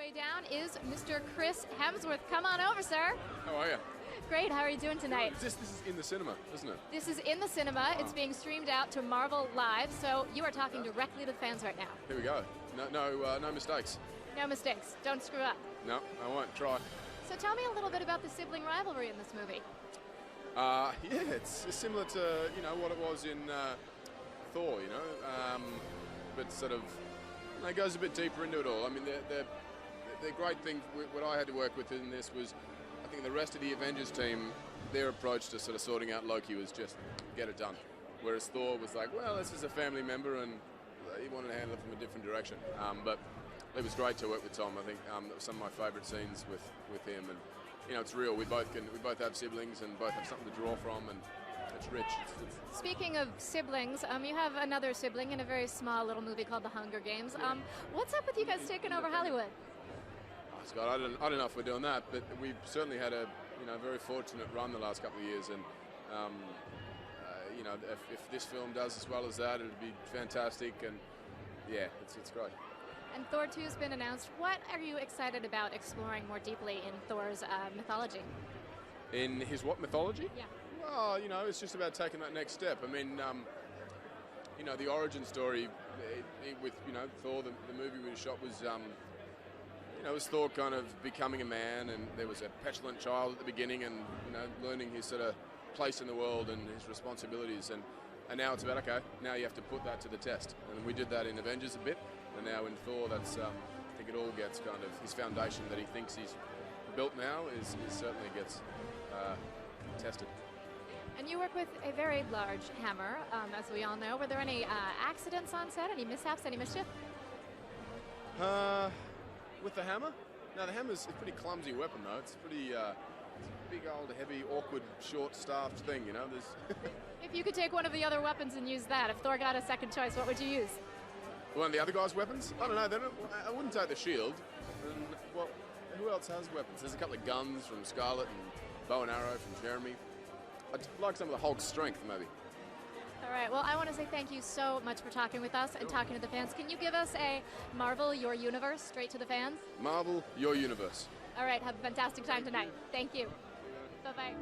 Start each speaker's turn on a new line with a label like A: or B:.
A: way down is Mr. Chris Hemsworth. Come on over, sir.
B: How are you?
A: Great, how are you doing tonight?
B: This is in the cinema, isn't it?
A: This is in the cinema. It's being streamed out to Marvel Live, so you are talking directly to the fans right now.
B: Here we go. No mistakes.
A: No mistakes. Don't screw up.
B: No, I won't try.
A: So tell me a little bit about the sibling rivalry in this movie.
B: Yeah, it's similar to what it was in Thor, but sort of it goes a bit deeper into it all. I mean, the great thing what I had to work with in this was, I think the rest of the Avengers team, their approach to sort of sorting out Loki was just get it done. Whereas Thor was like, well, this is a family member, and he wanted to handle it from a different direction. But it was great to work with Tom. I think that was some of my favourite scenes with him, and it's real. We both have siblings and both have something to draw from, and it's rich.
A: Speaking of siblings, you have another sibling in a very small little movie called The Hunger Games. What's up with you guys taking over Hollywood?
B: Oh, Scott, I don't know if we're doing that, but we've certainly had a very fortunate run the last couple of years, and if this film does as well as that, it'd be fantastic, and yeah, it's great.
A: And Thor 2 has been announced. What are you excited about exploring more deeply in Thor's mythology?
B: In his what mythology?
A: Yeah.
B: Well, it's just about taking that next step. I mean, the origin story with Thor, the movie we shot was was Thor kind of becoming a man, and there was a petulant child at the beginning, and learning his sort of place in the world and his responsibilities, and now it's about, okay, now you have to put that to the test, and we did that in Avengers a bit, and now in Thor, that's I think it all gets kind of his foundation that he thinks he's built now is certainly gets tested.
A: And you work with a very large hammer, as we all know. Were there any accidents on set? Any mishaps? Any mischief?
B: With the hammer? No, the hammer's a pretty clumsy weapon, though. It's pretty it's a big, old, heavy, awkward, short-staffed thing. There's.
A: If you could take one of the other weapons and use that, if Thor got a second choice, what would you use?
B: One of the other guys' weapons? I don't know. I wouldn't take the shield. And, well, who else has weapons? There's a couple of guns from Scarlet and bow and arrow from Jeremy. I'd like some of the Hulk's strength, maybe.
A: All right. Well, I want to say thank you so much for talking with us and talking to the fans. Can you give us a Marvel Your Universe straight to the fans?
B: Marvel Your Universe.
A: All right. Have a fantastic time tonight. Thank you. Bye-bye.